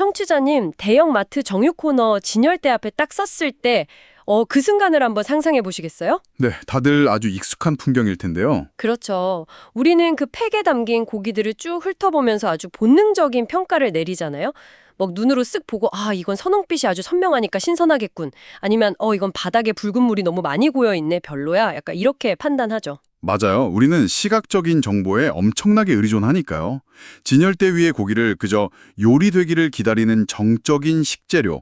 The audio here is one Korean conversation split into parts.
청취자님, 대형 마트 정육 코너 진열대 앞에 딱 섰을 때, 그 순간을 한번 상상해 보시겠어요? 네, 다들 아주 익숙한 풍경일 텐데요. 그렇죠. 우리는 그 팩에 담긴 고기들을 쭉 훑어보면서 아주 본능적인 평가를 내리잖아요. 뭐 눈으로 쓱 보고, 아, 이건 선홍빛이 아주 선명하니까 신선하겠군. 아니면, 이건 바닥에 붉은 물이 너무 많이 고여있네, 별로야. 약간 이렇게 판단하죠. 맞아요. 우리는 시각적인 정보에 엄청나게 의존하니까요. 진열대 위의 고기를 그저 요리되기를 기다리는 정적인 식재료,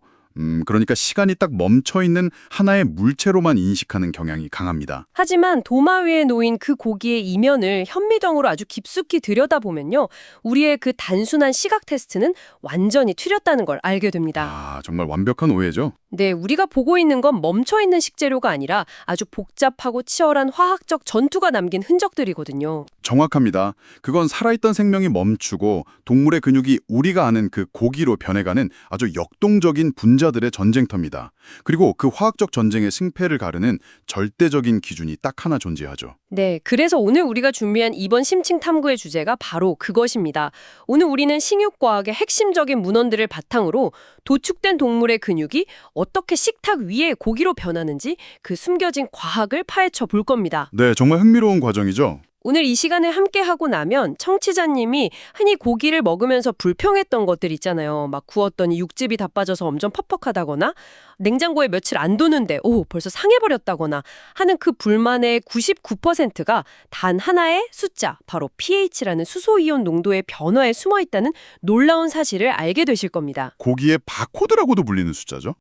그러니까 시간이 딱 멈춰있는 하나의 물체로만 인식하는 경향이 강합니다. 하지만 도마 위에 놓인 그 고기의 이면을 현미경으로 아주 깊숙이 들여다보면요. 우리의 그 단순한 시각 테스트는 완전히 틀렸다는 걸 알게 됩니다. 아, 정말 완벽한 오해죠. 네, 우리가 보고 있는 건 멈춰있는 식재료가 아니라 아주 복잡하고 치열한 화학적 전투가 남긴 흔적들이거든요. 정확합니다. 그건 살아있던 생명이 멈추고 동물의 근육이 우리가 아는 그 고기로 변해가는 아주 역동적인 분자들의 전쟁터입니다. 그리고 그 화학적 전쟁의 승패를 가르는 절대적인 기준이 딱 하나 존재하죠. 네, 그래서 오늘 우리가 준비한 이번 심층 탐구의 주제가 바로 그것입니다. 오늘 우리는 식육과학의 핵심적인 문헌들을 바탕으로 도축된 동물의 근육이 어떻게 식탁 위에 고기로 변하는지 그 숨겨진 과학을 파헤쳐 볼 겁니다. 네, 정말 흥미로운 과정이죠. 오늘 이 시간에 함께 하고 나면 청취자님이 흔히 고기를 먹으면서 불평했던 것들 있잖아요. 막 구웠더니 육즙이 다 빠져서 엄청 퍽퍽하다거나 냉장고에 며칠 안 두는데 벌써 상해버렸다거나 하는 그 불만의 99%가 단 하나의 숫자, 바로 pH라는 수소이온 농도의 변화에 숨어 있다는 놀라운 사실을 알게 되실 겁니다. 고기의 바코드라고도 불리는 숫자죠.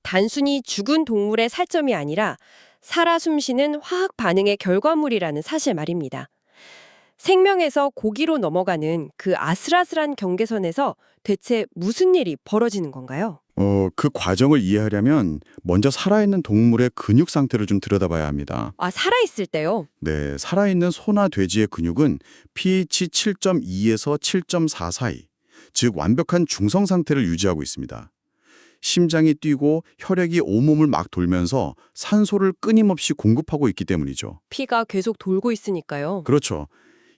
단순히 죽은 동물의 살점이 아니라 살아 숨쉬는 화학 반응의 결과물이라는 사실 말입니다. 생명에서 고기로 넘어가는 그 아슬아슬한 경계선에서 대체 무슨 일이 벌어지는 건가요? 그 과정을 이해하려면 먼저 살아있는 동물의 근육 상태를 좀 들여다봐야 합니다. 아, 살아있을 때요? 네, 살아있는 소나 돼지의 근육은 pH 7.2에서 7.4 사이, 즉 완벽한 중성 상태를 유지하고 있습니다. 심장이 뛰고 혈액이 온몸을 막 돌면서 산소를 끊임없이 공급하고 있기 때문이죠. 피가 계속 돌고 있으니까요. 그렇죠.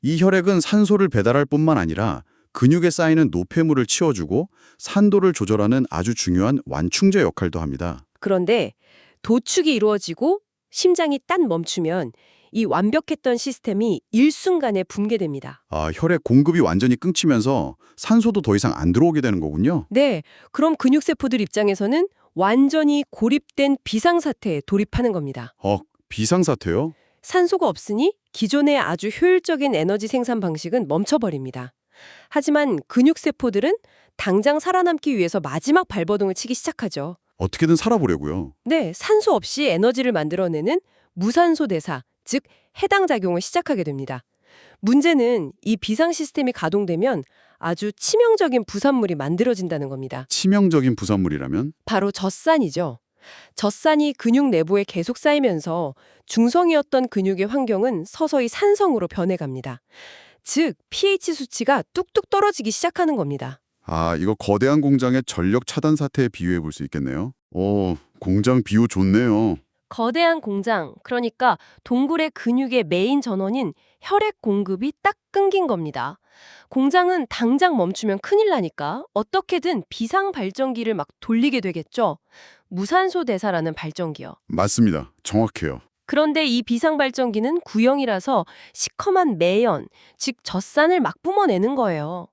이 혈액은 산소를 배달할 뿐만 아니라 근육에 쌓이는 노폐물을 치워주고 산도를 조절하는 아주 중요한 완충제 역할도 합니다. 그런데 도축이 이루어지고 심장이 딱 멈추면 이 완벽했던 시스템이 일순간에 붕괴됩니다. 혈액 공급이 완전히 끊기면서 산소도 더 이상 안 들어오게 되는 거군요. 네, 그럼 근육세포들 입장에서는 완전히 고립된 비상사태에 돌입하는 겁니다. 비상사태요? 산소가 없으니 기존의 아주 효율적인 에너지 생산 방식은 멈춰버립니다. 하지만 근육세포들은 당장 살아남기 위해서 마지막 발버둥을 치기 시작하죠. 어떻게든 살아보려고요. 네, 산소 없이 에너지를 만들어내는 무산소 대사, 즉 해당 작용을 시작하게 됩니다. 문제는 이 비상 시스템이 가동되면 아주 치명적인 부산물이 만들어진다는 겁니다. 치명적인 부산물이라면? 바로 젖산이죠. 젖산이 근육 내부에 계속 쌓이면서 중성이었던 근육의 환경은 서서히 산성으로 변해갑니다. 즉, pH 수치가 뚝뚝 떨어지기 시작하는 겁니다. 이거 거대한 공장의 전력 차단 사태에 비유해 볼 수 있겠네요. 공장 비유 좋네요. 거대한 공장, 그러니까 동굴의 근육의 메인 전원인 혈액 공급이 딱 끊긴 겁니다. 공장은 당장 멈추면 큰일 나니까 어떻게든 비상 발전기를 막 돌리게 되겠죠. 무산소 대사라는 발전기요. 맞습니다. 정확해요. 그런데 이 비상 발전기는 구형이라서 시커먼 매연, 즉 젖산을 막 뿜어내는 거예요.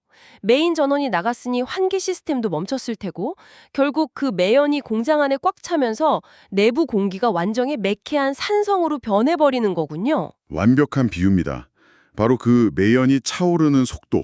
메인 전원이 나갔으니 환기 시스템도 멈췄을 테고 결국 그 매연이 공장 안에 꽉 차면서 내부 공기가 완전히 매캐한 산성으로 변해버리는 거군요. 완벽한 비유입니다. 바로 그 매연이 차오르는 속도,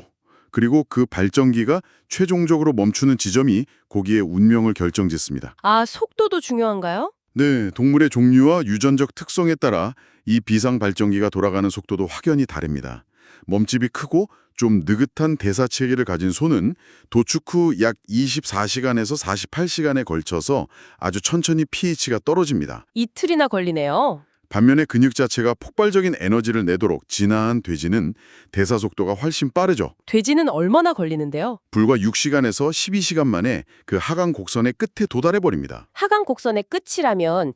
그리고 그 발전기가 최종적으로 멈추는 지점이 고기의 운명을 결정짓습니다. 아, 속도도 중요한가요? 네, 동물의 종류와 유전적 특성에 따라 이 비상 발전기가 돌아가는 속도도 확연히 다릅니다. 몸집이 크고 좀 느긋한 대사체계를 가진 소는 도축 후 약 24시간에서 48시간에 걸쳐서 아주 천천히 pH가 떨어집니다. 이틀이나 걸리네요. 반면에 근육 자체가 폭발적인 에너지를 내도록 진화한 돼지는 대사 속도가 훨씬 빠르죠. 돼지는 얼마나 걸리는데요? 불과 6시간에서 12시간 만에 그 하강 곡선의 끝에 도달해버립니다. 하강 곡선의 끝이라면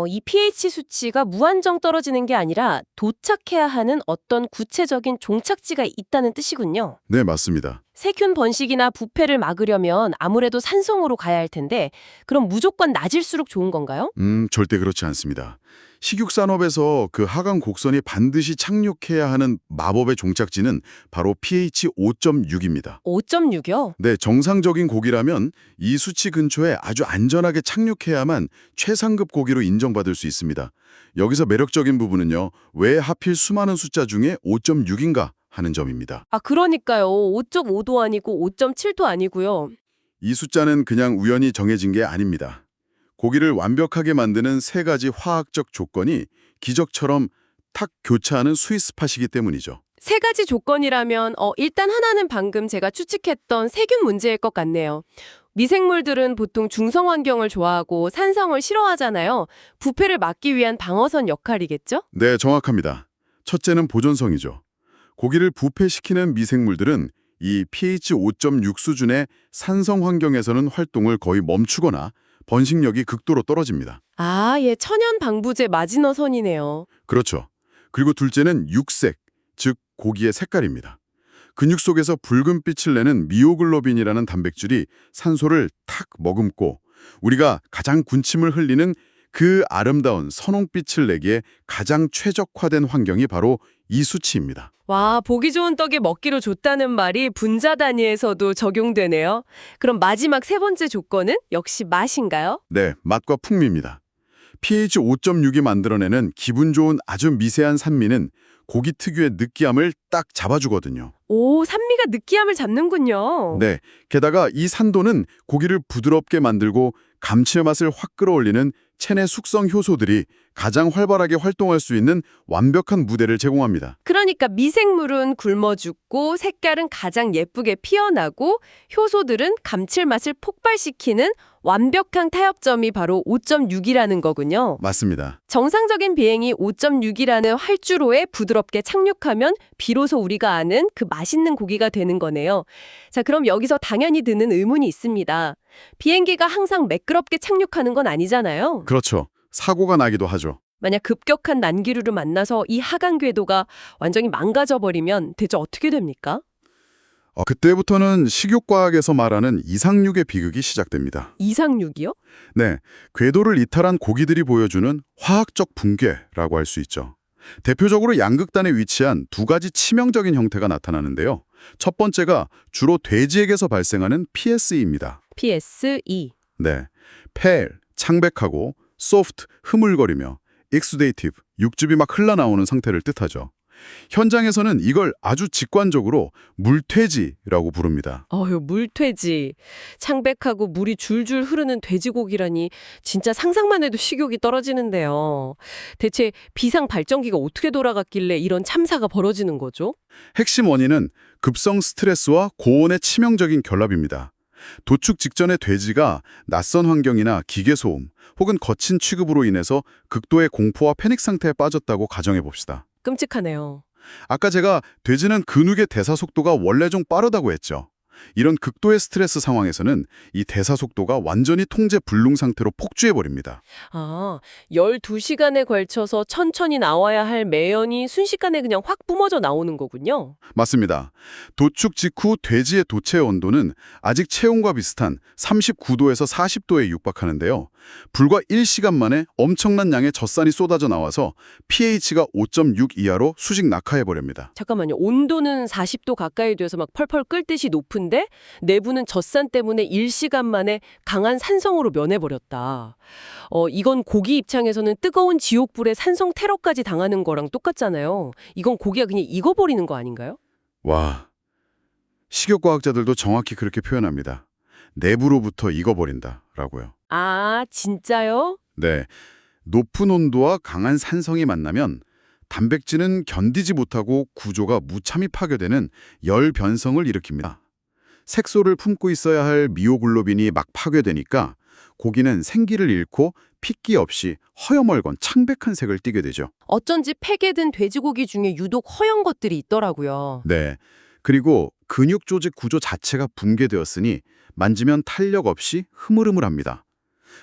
이 pH 수치가 무한정 떨어지는 게 아니라 도착해야 하는 어떤 구체적인 종착지가 있다는 뜻이군요. 네, 맞습니다. 세균 번식이나 부패를 막으려면 아무래도 산성으로 가야 할 텐데 그럼 무조건 낮을수록 좋은 건가요? 절대 그렇지 않습니다. 식육산업에서 그 하강 곡선이 반드시 착륙해야 하는 마법의 종착지는 바로 pH 5.6입니다. 5.6이요? 네, 정상적인 고기라면 이 수치 근처에 아주 안전하게 착륙해야만 최상급 고기로 인정받을 수 있습니다. 여기서 매력적인 부분은요, 왜 하필 수많은 숫자 중에 5.6인가 하는 점입니다. 아, 그러니까요. 5.5도 아니고 5.7도 아니고요. 이 숫자는 그냥 우연히 정해진 게 아닙니다. 고기를 완벽하게 만드는 세 가지 화학적 조건이 기적처럼 탁 교차하는 스윗스팟이기 때문이죠. 세 가지 조건이라면 일단 하나는 방금 제가 추측했던 세균 문제일 것 같네요. 미생물들은 보통 중성 환경을 좋아하고 산성을 싫어하잖아요. 부패를 막기 위한 방어선 역할이겠죠? 네, 정확합니다. 첫째는 보존성이죠. 고기를 부패시키는 미생물들은 이 pH 5.6 수준의 산성 환경에서는 활동을 거의 멈추거나 번식력이 극도로 떨어집니다. 아, 예, 천연 방부제 마지노선이네요. 그렇죠. 그리고 둘째는 육색, 즉 고기의 색깔입니다. 근육 속에서 붉은 빛을 내는 미오글로빈이라는 단백질이 산소를 탁 머금고 우리가 가장 군침을 흘리는 그 아름다운 선홍빛을 내기에 가장 최적화된 환경이 바로 이 수치입니다. 와, 보기 좋은 떡이 먹기로 좋다는 말이 분자 단위에서도 적용되네요. 그럼 마지막 세 번째 조건은 역시 맛인가요? 네, 맛과 풍미입니다. pH 5.6이 만들어내는 기분 좋은 아주 미세한 산미는 고기 특유의 느끼함을 딱 잡아주거든요. 오, 산미가 느끼함을 잡는군요. 네, 게다가 이 산도는 고기를 부드럽게 만들고 감칠맛을 확 끌어올리는 체내 숙성 효소들이 가장 활발하게 활동할 수 있는 완벽한 무대를 제공합니다. 그러니까 미생물은 굶어 죽고 색깔은 가장 예쁘게 피어나고 효소들은 감칠맛을 폭발시키는 완벽한 타협점이 바로 5.6이라는 거군요. 맞습니다. 정상적인 비행이 5.6이라는 활주로에 부드럽게 착륙하면 비로소 우리가 아는 그 맛있는 고기가 되는 거네요. 자, 그럼 여기서 당연히 드는 의문이 있습니다. 비행기가 항상 매끄럽게 착륙하는 건 아니잖아요. 그렇죠. 사고가 나기도 하죠. 만약 급격한 난기류를 만나서 이 하강 궤도가 완전히 망가져 버리면 대체 어떻게 됩니까? 그때부터는 식육과학에서 말하는 이상육의 비극이 시작됩니다. 이상육이요? 네, 궤도를 이탈한 고기들이 보여주는 화학적 붕괴라고 할 수 있죠. 대표적으로 양극단에 위치한 두 가지 치명적인 형태가 나타나는데요. 첫 번째가 주로 돼지에게서 발생하는 PSE입니다. PSE. 네, pale, 창백하고 soft, 흐물거리며 exudative, 육즙이 막 흘러나오는 상태를 뜻하죠. 현장에서는 이걸 아주 직관적으로 물퇴지라고 부릅니다. 물퇴지. 창백하고 물이 줄줄 흐르는 돼지고기라니 진짜 상상만 해도 식욕이 떨어지는데요. 대체 비상 발전기가 어떻게 돌아갔길래 이런 참사가 벌어지는 거죠? 핵심 원인은 급성 스트레스와 고온의 치명적인 결합입니다. 도축 직전의 돼지가 낯선 환경이나 기계 소음 혹은 거친 취급으로 인해서 극도의 공포와 패닉 상태에 빠졌다고 가정해 봅시다. 끔찍하네요. 아까 제가 돼지는 근육의 대사 속도가 원래 좀 빠르다고 했죠. 이런 극도의 스트레스 상황에서는 이 대사 속도가 완전히 통제 불능 상태로 폭주해버립니다. 아, 12시간에 걸쳐서 천천히 나와야 할 매연이 순식간에 그냥 확 뿜어져 나오는 거군요. 맞습니다. 도축 직후 돼지의 도체 온도는 아직 체온과 비슷한 39도에서 40도에 육박하는데요. 불과 1시간 만에 엄청난 양의 젖산이 쏟아져 나와서 pH가 5.6 이하로 수직 낙하해버립니다. 잠깐만요. 온도는 40도 가까이 돼서 막 펄펄 끓듯이 높은데 내부는 젖산 때문에 1시간 만에 강한 산성으로 면해버렸다. 이건 고기 입장에서는 뜨거운 지옥불에 산성 테러까지 당하는 거랑 똑같잖아요. 이건 고기가 그냥 익어버리는 거 아닌가요? 와, 식욕과학자들도 정확히 그렇게 표현합니다. 내부로부터 익어버린다라고요. 아, 진짜요? 네, 높은 온도와 강한 산성이 만나면 단백질은 견디지 못하고 구조가 무참히 파괴되는 열 변성을 일으킵니다. 색소를 품고 있어야 할 미오글로빈이 막 파괴되니까 고기는 생기를 잃고 핏기 없이 허여멀건 창백한 색을 띠게 되죠. 어쩐지 팩에 든 돼지고기 중에 유독 허연 것들이 있더라고요. 네, 그리고 근육 조직 구조 자체가 붕괴되었으니 만지면 탄력 없이 흐물흐물합니다.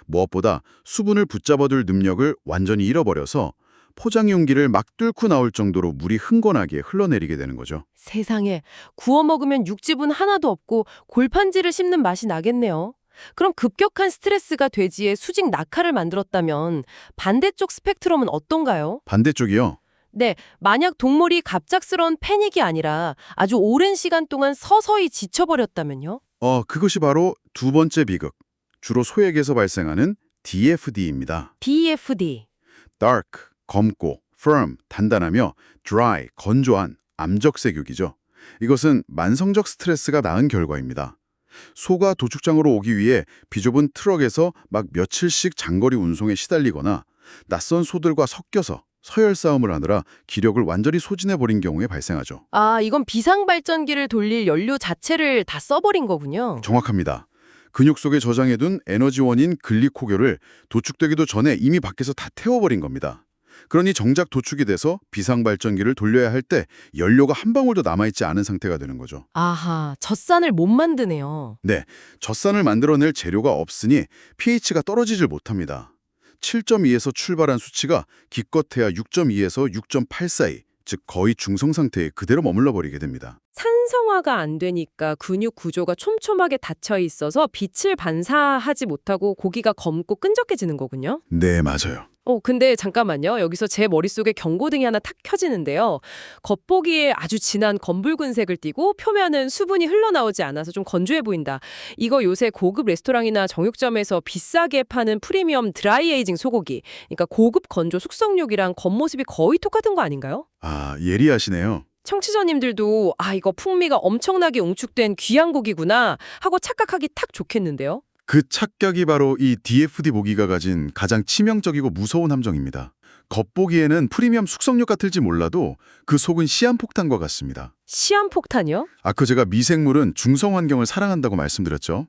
무엇보다 수분을 붙잡아둘 능력을 완전히 잃어버려서 포장 용기를 막 뚫고 나올 정도로 물이 흥건하게 흘러내리게 되는 거죠. 세상에, 구워 먹으면 육즙은 하나도 없고 골판지를 씹는 맛이 나겠네요. 그럼 급격한 스트레스가 돼지의 수직 낙하를 만들었다면 반대쪽 스펙트럼은 어떤가요? 반대쪽이요. 네, 만약 동물이 갑작스러운 패닉이 아니라 아주 오랜 시간 동안 서서히 지쳐버렸다면요? 그것이 바로 두 번째 비극. 주로 소액에서 발생하는 DFD입니다. DFD. dark, 검고, firm, 단단하며 dry, 건조한, 암적색육이죠. 이것은 만성적 스트레스가 낳은 결과입니다. 소가 도축장으로 오기 위해 비좁은 트럭에서 막 며칠씩 장거리 운송에 시달리거나 낯선 소들과 섞여서 서열 싸움을 하느라 기력을 완전히 소진해버린 경우에 발생하죠. 아, 이건 비상발전기를 돌릴 연료 자체를 다 써버린 거군요. 정확합니다. 근육 속에 저장해둔 에너지원인 글리코겔을 도축되기도 전에 이미 밖에서 다 태워버린 겁니다. 그러니 정작 도축이 돼서 비상발전기를 돌려야 할 때 연료가 한 방울도 남아있지 않은 상태가 되는 거죠. 아하, 젖산을 못 만드네요. 네, 젖산을 만들어낼 재료가 없으니 pH가 떨어지질 못합니다. 7.2에서 출발한 수치가 기껏해야 6.2에서 6.8 사이, 즉 거의 중성 상태에 그대로 머물러 버리게 됩니다. 산성화가 안 되니까 근육 구조가 촘촘하게 닫혀 있어서 빛을 반사하지 못하고 고기가 검고 끈적해지는 거군요. 네, 맞아요. 근데 잠깐만요. 여기서 제 머릿속에 경고등이 하나 탁 켜지는데요. 겉보기에 아주 진한 검붉은색을 띠고 표면은 수분이 흘러나오지 않아서 좀 건조해 보인다. 이거 요새 고급 레스토랑이나 정육점에서 비싸게 파는 프리미엄 드라이 에이징 소고기. 그러니까 고급 건조 숙성육이랑 겉모습이 거의 똑같은 거 아닌가요? 아, 예리하시네요. 청취자님들도 이거 풍미가 엄청나게 응축된 귀한 고기구나 하고 착각하기 탁 좋겠는데요. 그 착각이 바로 이 DFD 모기가 가진 가장 치명적이고 무서운 함정입니다. 겉보기에는 프리미엄 숙성육 같을지 몰라도 그 속은 시한폭탄과 같습니다. 시한폭탄이요? 아까 제가 미생물은 중성 환경을 사랑한다고 말씀드렸죠.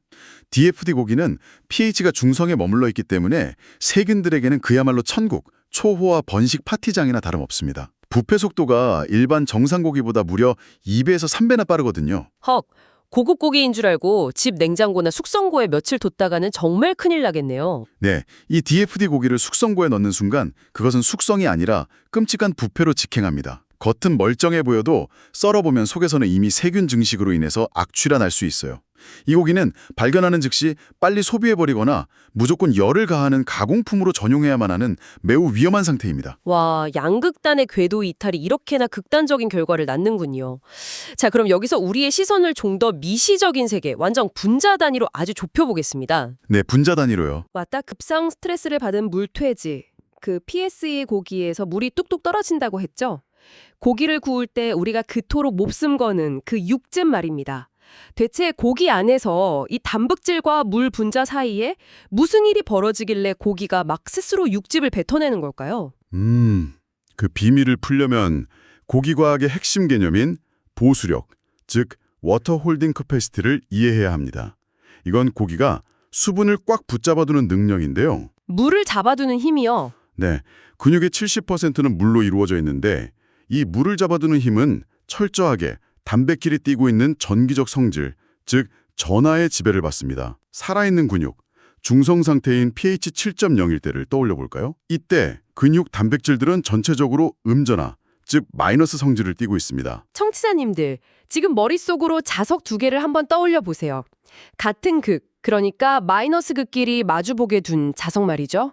DFD 고기는 pH가 중성에 머물러 있기 때문에 세균들에게는 그야말로 천국, 초호화 번식 파티장이나 다름없습니다. 부패 속도가 일반 정상 고기보다 무려 2배에서 3배나 빠르거든요. 헉, 고급 고기인 줄 알고 집 냉장고나 숙성고에 며칠 뒀다가는 정말 큰일 나겠네요. 네, 이 DFD 고기를 숙성고에 넣는 순간 그것은 숙성이 아니라 끔찍한 부패로 직행합니다. 겉은 멀쩡해 보여도 썰어보면 속에서는 이미 세균 증식으로 인해서 악취가 날 수 있어요. 이 고기는 발견하는 즉시 빨리 소비해버리거나 무조건 열을 가하는 가공품으로 전용해야만 하는 매우 위험한 상태입니다. 와, 양극단의 궤도 이탈이 이렇게나 극단적인 결과를 낳는군요. 자, 그럼 여기서 우리의 시선을 좀 더 미시적인 세계, 완전 분자 단위로 아주 좁혀보겠습니다. 네, 분자 단위로요. 맞다, 급성 스트레스를 받은 물퇴지. 그 PSE 고기에서 물이 뚝뚝 떨어진다고 했죠? 고기를 구울 때 우리가 그토록 몹씀 거는 그 육즙 말입니다. 대체 고기 안에서 이 단백질과 물 분자 사이에 무슨 일이 벌어지길래 고기가 막 스스로 육즙을 뱉어내는 걸까요? 그 비밀을 풀려면 고기과학의 핵심 개념인 보수력, 즉 워터 홀딩 커패시티를 이해해야 합니다. 이건 고기가 수분을 꽉 붙잡아두는 능력인데요. 물을 잡아두는 힘이요. 네, 근육의 70%는 물로 이루어져 있는데 이 물을 잡아두는 힘은 철저하게 단백질이 띠고 있는 전기적 성질, 즉 전하의 지배를 받습니다. 살아있는 근육, 중성 상태인 pH 7.0일 때를 떠올려 볼까요? 이때 근육 단백질들은 전체적으로 음전하, 즉 마이너스 성질을 띠고 있습니다. 청취자님들, 지금 머릿속으로 자석 두 개를 한번 떠올려 보세요. 같은 극, 그러니까 마이너스 극끼리 마주보게 둔 자석 말이죠.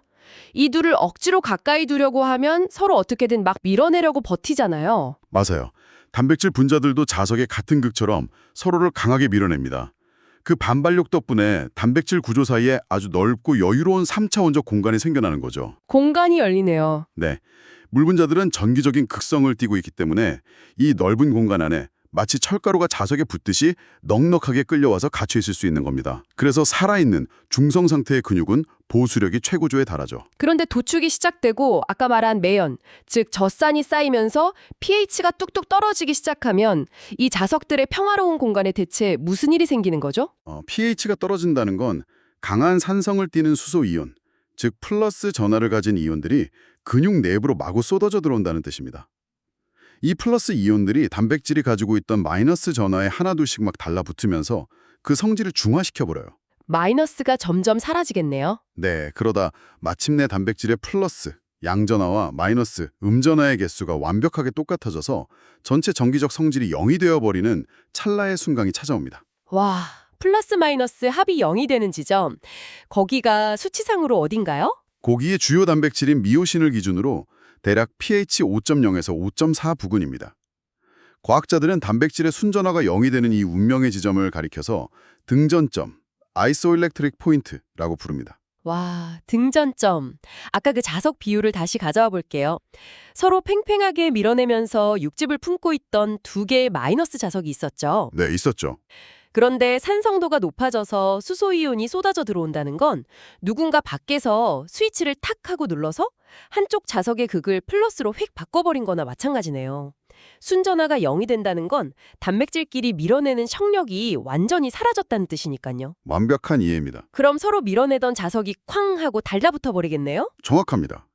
이 둘을 억지로 가까이 두려고 하면 서로 어떻게든 막 밀어내려고 버티잖아요. 맞아요. 단백질 분자들도 자석의 같은 극처럼 서로를 강하게 밀어냅니다. 그 반발력 덕분에 단백질 구조 사이에 아주 넓고 여유로운 3차원적 공간이 생겨나는 거죠. 공간이 열리네요. 네, 물 분자들은 전기적인 극성을 띠고 있기 때문에 이 넓은 공간 안에 마치 철가루가 자석에 붙듯이 넉넉하게 끌려와서 갇혀 있을 수 있는 겁니다. 그래서 살아있는 중성 상태의 근육은 보수력이 최고조에 달하죠. 그런데 도축이 시작되고 아까 말한 매연, 즉 젖산이 쌓이면서 pH가 뚝뚝 떨어지기 시작하면 이 자석들의 평화로운 공간에 대체 무슨 일이 생기는 거죠? pH가 떨어진다는 건 강한 산성을 띠는 수소 이온, 즉 플러스 전하를 가진 이온들이 근육 내부로 마구 쏟아져 들어온다는 뜻입니다. 이 플러스 이온들이 단백질이 가지고 있던 마이너스 전하에 하나둘씩 막 달라붙으면서 그 성질을 중화시켜버려요. 마이너스가 점점 사라지겠네요. 네, 그러다 마침내 단백질의 플러스, 양전하와 마이너스, 음전하의 개수가 완벽하게 똑같아져서 전체 전기적 성질이 0이 되어버리는 찰나의 순간이 찾아옵니다. 와, 플러스 마이너스 합이 0이 되는 지점. 거기가 수치상으로 어딘가요? 고기의 주요 단백질인 미오신을 기준으로 대략 pH 5.0에서 5.4 부근입니다. 과학자들은 단백질의 순전화가 0이 되는 이 운명의 지점을 가리켜서 등전점, 아이소일렉트릭 포인트라고 부릅니다. 와, 등전점. 아까 그 자석 비율을 다시 가져와 볼게요. 서로 팽팽하게 밀어내면서 육즙을 품고 있던 두 개의 마이너스 자석이 있었죠. 네, 있었죠. 그런데 산성도가 높아져서 수소이온이 쏟아져 들어온다는 건 누군가 밖에서 스위치를 탁 하고 눌러서 한쪽 자석의 극을 플러스로 휙 바꿔버린 거나 마찬가지네요. 순전화가 0이 된다는 건 단백질끼리 밀어내는 성력이 완전히 사라졌다는 뜻이니까요. 완벽한 이해입니다. 그럼 서로 밀어내던 자석이 쾅 하고 달라붙어 버리겠네요? 정확합니다.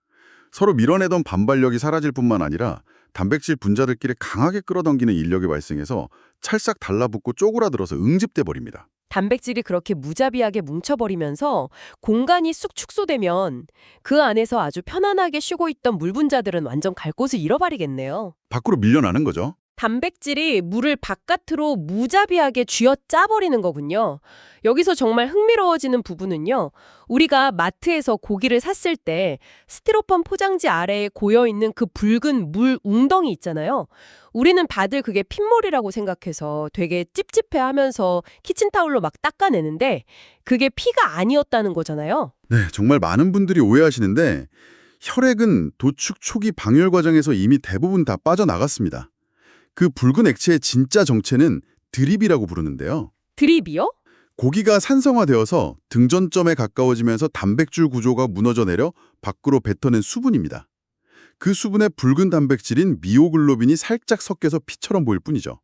서로 밀어내던 반발력이 사라질 뿐만 아니라 단백질 분자들끼리 강하게 끌어당기는 인력이 발생해서 찰싹 달라붙고 쪼그라들어서 응집돼 버립니다. 단백질이 그렇게 무자비하게 뭉쳐버리면서 공간이 쑥 축소되면 그 안에서 아주 편안하게 쉬고 있던 물 분자들은 완전 갈 곳을 잃어버리겠네요. 밖으로 밀려나는 거죠. 단백질이 물을 바깥으로 무자비하게 쥐어짜버리는 거군요. 여기서 정말 흥미로워지는 부분은요. 우리가 마트에서 고기를 샀을 때 스티로폼 포장지 아래에 고여있는 그 붉은 물 웅덩이 있잖아요. 우리는 다들 그게 핏물이라고 생각해서 되게 찝찝해하면서 키친타올로 막 닦아내는데 그게 피가 아니었다는 거잖아요. 네, 정말 많은 분들이 오해하시는데 혈액은 도축 초기 방열 과정에서 이미 대부분 다 빠져나갔습니다. 그 붉은 액체의 진짜 정체는 드립이라고 부르는데요. 드립이요? 고기가 산성화되어서 등전점에 가까워지면서 단백질 구조가 무너져 내려 밖으로 뱉어낸 수분입니다. 그 수분에 붉은 단백질인 미오글로빈이 살짝 섞여서 피처럼 보일 뿐이죠.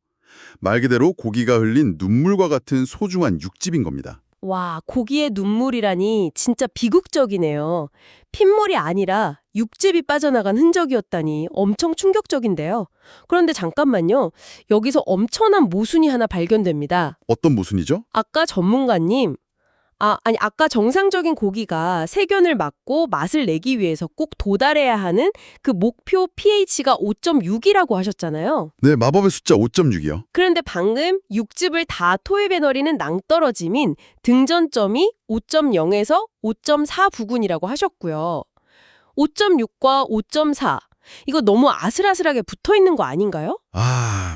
말 그대로 고기가 흘린 눈물과 같은 소중한 육즙인 겁니다. 와, 고기의 눈물이라니 진짜 비극적이네요. 핏물이 아니라 육즙이 빠져나간 흔적이었다니 엄청 충격적인데요. 그런데 잠깐만요. 여기서 엄청난 모순이 하나 발견됩니다. 어떤 모순이죠? 아까 전문가님, 아까 정상적인 고기가 세균을 막고 맛을 내기 위해서 꼭 도달해야 하는 그 목표 pH가 5.6이라고 하셨잖아요. 네, 마법의 숫자 5.6이요. 그런데 방금 육즙을 다 토입해내리는 낭떠러짐인 등전점이 5.0에서 5.4 부근이라고 하셨고요. 5.6과 5.4, 이거 너무 아슬아슬하게 붙어있는 거 아닌가요?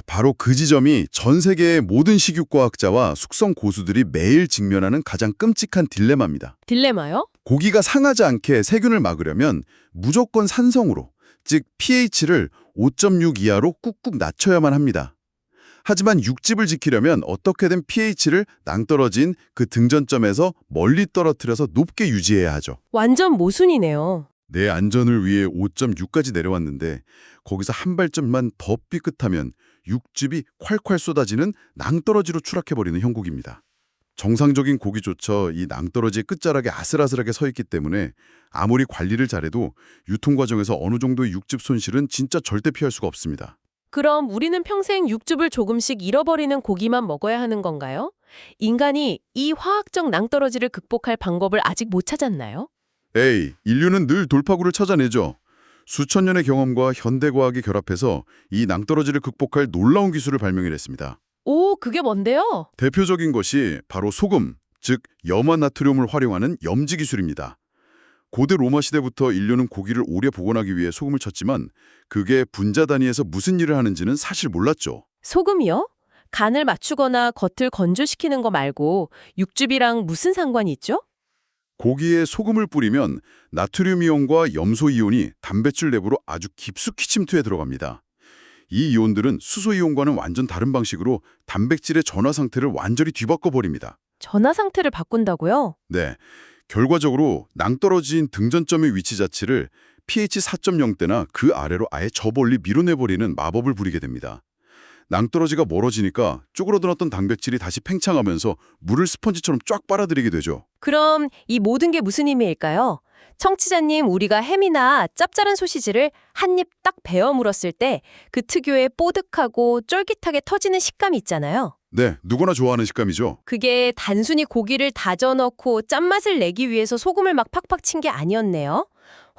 바로 그 지점이 전 세계의 모든 식육과학자와 숙성 고수들이 매일 직면하는 가장 끔찍한 딜레마입니다. 딜레마요? 고기가 상하지 않게 세균을 막으려면 무조건 산성으로, 즉 pH를 5.6 이하로 꾹꾹 낮춰야만 합니다. 하지만 육즙을 지키려면 어떻게든 pH를 낭떠러진 그 등전점에서 멀리 떨어뜨려서 높게 유지해야 하죠. 완전 모순이네요. 내 안전을 위해 5.6까지 내려왔는데 거기서 한 발짝만 더 삐끗하면 육즙이 콸콸 쏟아지는 낭떠러지로 추락해버리는 형국입니다. 정상적인 고기조차 이 낭떠러지의 끝자락에 아슬아슬하게 서 있기 때문에 아무리 관리를 잘해도 유통 과정에서 어느 정도의 육즙 손실은 진짜 절대 피할 수가 없습니다. 그럼 우리는 평생 육즙을 조금씩 잃어버리는 고기만 먹어야 하는 건가요? 인간이 이 화학적 낭떠러지를 극복할 방법을 아직 못 찾았나요? 인류는 늘 돌파구를 찾아내죠. 수천 년의 경험과 현대과학이 결합해서 이 낭떠러지를 극복할 놀라운 기술을 발명해냈습니다. 오, 그게 뭔데요? 대표적인 것이 바로 소금, 즉 염화 나트륨을 활용하는 염지 기술입니다. 고대 로마 시대부터 인류는 고기를 오래 보관하기 위해 소금을 쳤지만 그게 분자 단위에서 무슨 일을 하는지는 사실 몰랐죠. 소금이요? 간을 맞추거나 겉을 건조시키는 거 말고 육즙이랑 무슨 상관이 있죠? 고기에 소금을 뿌리면 나트륨 이온과 염소 이온이 단백질 내부로 아주 깊숙이 침투해 들어갑니다. 이 이온들은 수소 이온과는 완전 다른 방식으로 단백질의 전화 상태를 완전히 뒤바꿔 버립니다. 전화 상태를 바꾼다고요? 네, 결과적으로 낭떠러진 등전점의 위치 자체를 pH 4.0대나 그 아래로 아예 저 멀리 밀어내버리는 마법을 부리게 됩니다. 낭떠러지가 멀어지니까 쪼그러들었던 단백질이 다시 팽창하면서 물을 스펀지처럼 쫙 빨아들이게 되죠. 그럼 이 모든 게 무슨 의미일까요? 청취자님, 우리가 햄이나 짭짤한 소시지를 한 입 딱 베어 물었을 때 그 특유의 뽀득하고 쫄깃하게 터지는 식감이 있잖아요. 네, 누구나 좋아하는 식감이죠. 그게 단순히 고기를 다져 넣고 짠맛을 내기 위해서 소금을 막 팍팍 친 게 아니었네요.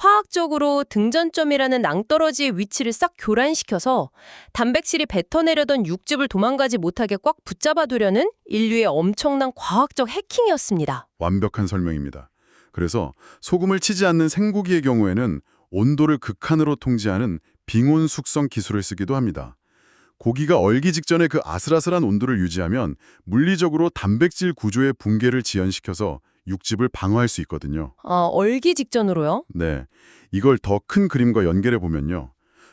화학적으로 등전점이라는 낭떠러지의 위치를 싹 교란시켜서 단백질이 뱉어내려던 육즙을 도망가지 못하게 꽉 붙잡아두려는 인류의 엄청난 과학적 해킹이었습니다. 완벽한 설명입니다. 그래서 소금을 치지 않는 생고기의 경우에는 온도를 극한으로 통제하는 빙온 숙성 기술을 쓰기도 합니다. 고기가 얼기 직전에 그 아슬아슬한 온도를 유지하면 물리적으로 단백질 구조의 붕괴를 지연시켜서 육즙을 방어할 수 있거든요. 아, 얼기 직전으로요? 네, 이걸 더 큰 그림과 연결해 보면요.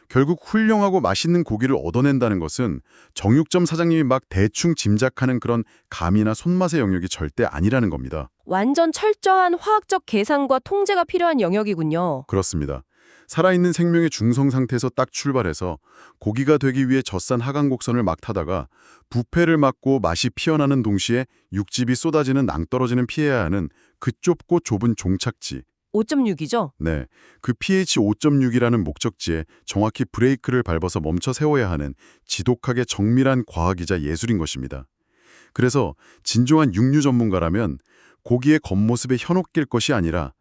결국 훌륭하고 맛있는 고기를 얻어낸다는 것은 정육점 사장님이 막 대충 짐작하는 그런 감이나 손맛의 영역이 절대 아니라는 겁니다. 완전 철저한 화학적 계산과 통제가 필요한 영역이군요. 그렇습니다. 살아있는 생명의 중성 상태에서 딱 출발해서 고기가 되기 위해 젖산 하강 곡선을 막 타다가 부패를 막고 맛이 피어나는 동시에 육즙이 쏟아지는 낭떠러지는 피해야 하는 그 좁고 좁은 종착지. 5.6이죠? 네, 그 pH 5.6이라는 목적지에 정확히 브레이크를 밟아서 멈춰 세워야 하는 지독하게 정밀한 과학이자 예술인 것입니다. 그래서 진정한 육류 전문가라면 고기의 겉모습에 현혹될 것이 아니라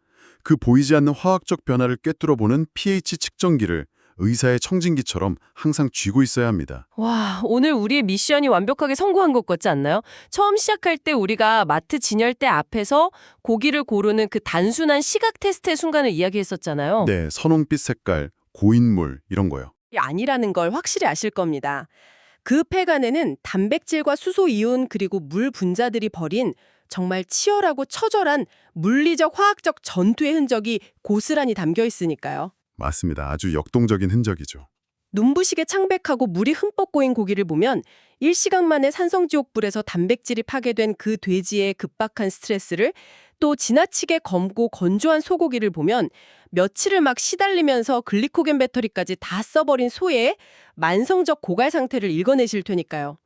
그 보이지 않는 화학적 변화를 꿰뚫어보는 pH 측정기를 의사의 청진기처럼 항상 쥐고 있어야 합니다. 와, 오늘 우리의 미션이 완벽하게 성공한 것 같지 않나요? 처음 시작할 때 우리가 마트 진열대 앞에서 고기를 고르는 그 단순한 시각 테스트의 순간을 이야기했었잖아요. 네, 선홍빛 색깔, 고인물 이런 거요. 아니라는 걸 확실히 아실 겁니다. 그 팩 안에는 단백질과 수소 이온 그리고 물 분자들이 벌인 정말 치열하고 처절한 물리적 화학적 전투의 흔적이 고스란히 담겨 있으니까요. 맞습니다. 아주 역동적인 흔적이죠. 눈부시게 창백하고 물이 흠뻑 고인 고기를 보면 일시간 만에 산성지옥불에서 단백질이 파괴된 그 돼지의 급박한 스트레스를, 또 지나치게 검고 건조한 소고기를 보면 며칠을 막 시달리면서 글리코겐 배터리까지 다 써버린 소의 만성적 고갈 상태를 읽어내실 테니까요.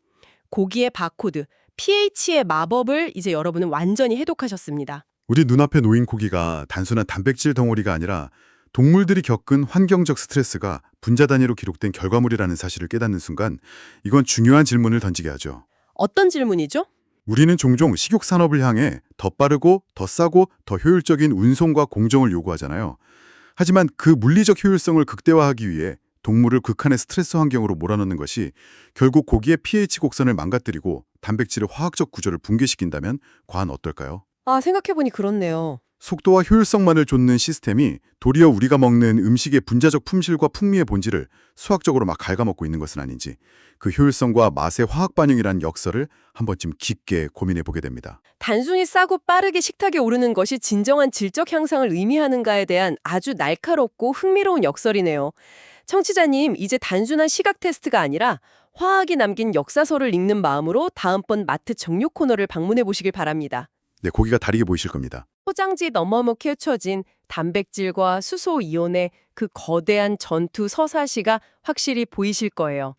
고기의 바코드, pH의 마법을 이제 여러분은 완전히 해독하셨습니다. 우리 눈앞에 놓인 고기가 단순한 단백질 덩어리가 아니라 동물들이 겪은 환경적 스트레스가 분자 단위로 기록된 결과물이라는 사실을 깨닫는 순간 이건 중요한 질문을 던지게 하죠. 어떤 질문이죠? 우리는 종종 식육 산업을 향해 더 빠르고 더 싸고 더 효율적인 운송과 공정을 요구하잖아요. 하지만 그 물리적 효율성을 극대화하기 위해 동물을 극한의 스트레스 환경으로 몰아넣는 것이 결국 고기의 pH 곡선을 망가뜨리고 단백질의 화학적 구조를 붕괴시킨다면 과연 어떨까요? 아, 생각해보니 그렇네요. 속도와 효율성만을 좇는 시스템이 도리어 우리가 먹는 음식의 분자적 품질과 풍미의 본질을 수학적으로 막 갉아먹고 있는 것은 아닌지, 그 효율성과 맛의 화학 반영이란 역설을 한 번쯤 깊게 고민해 보게 됩니다. 단순히 싸고 빠르게 식탁에 오르는 것이 진정한 질적 향상을 의미하는가에 대한 아주 날카롭고 흥미로운 역설이네요. 청취자님, 이제 단순한 시각 테스트가 아니라 화학이 남긴 역사서를 읽는 마음으로 다음번 마트 정육 코너를 방문해 보시길 바랍니다. 네, 고기가 다르게 보이실 겁니다. 포장지 너머먹혀 쳐진 단백질과 수소 이온의 그 거대한 전투 서사시가 확실히 보이실 거예요.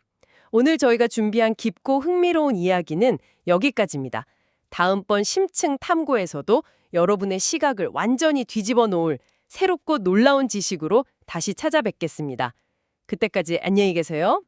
오늘 저희가 준비한 깊고 흥미로운 이야기는 여기까지입니다. 다음번 심층 탐구에서도 여러분의 시각을 완전히 뒤집어 놓을 새롭고 놀라운 지식으로 다시 찾아뵙겠습니다. 그때까지 안녕히 계세요.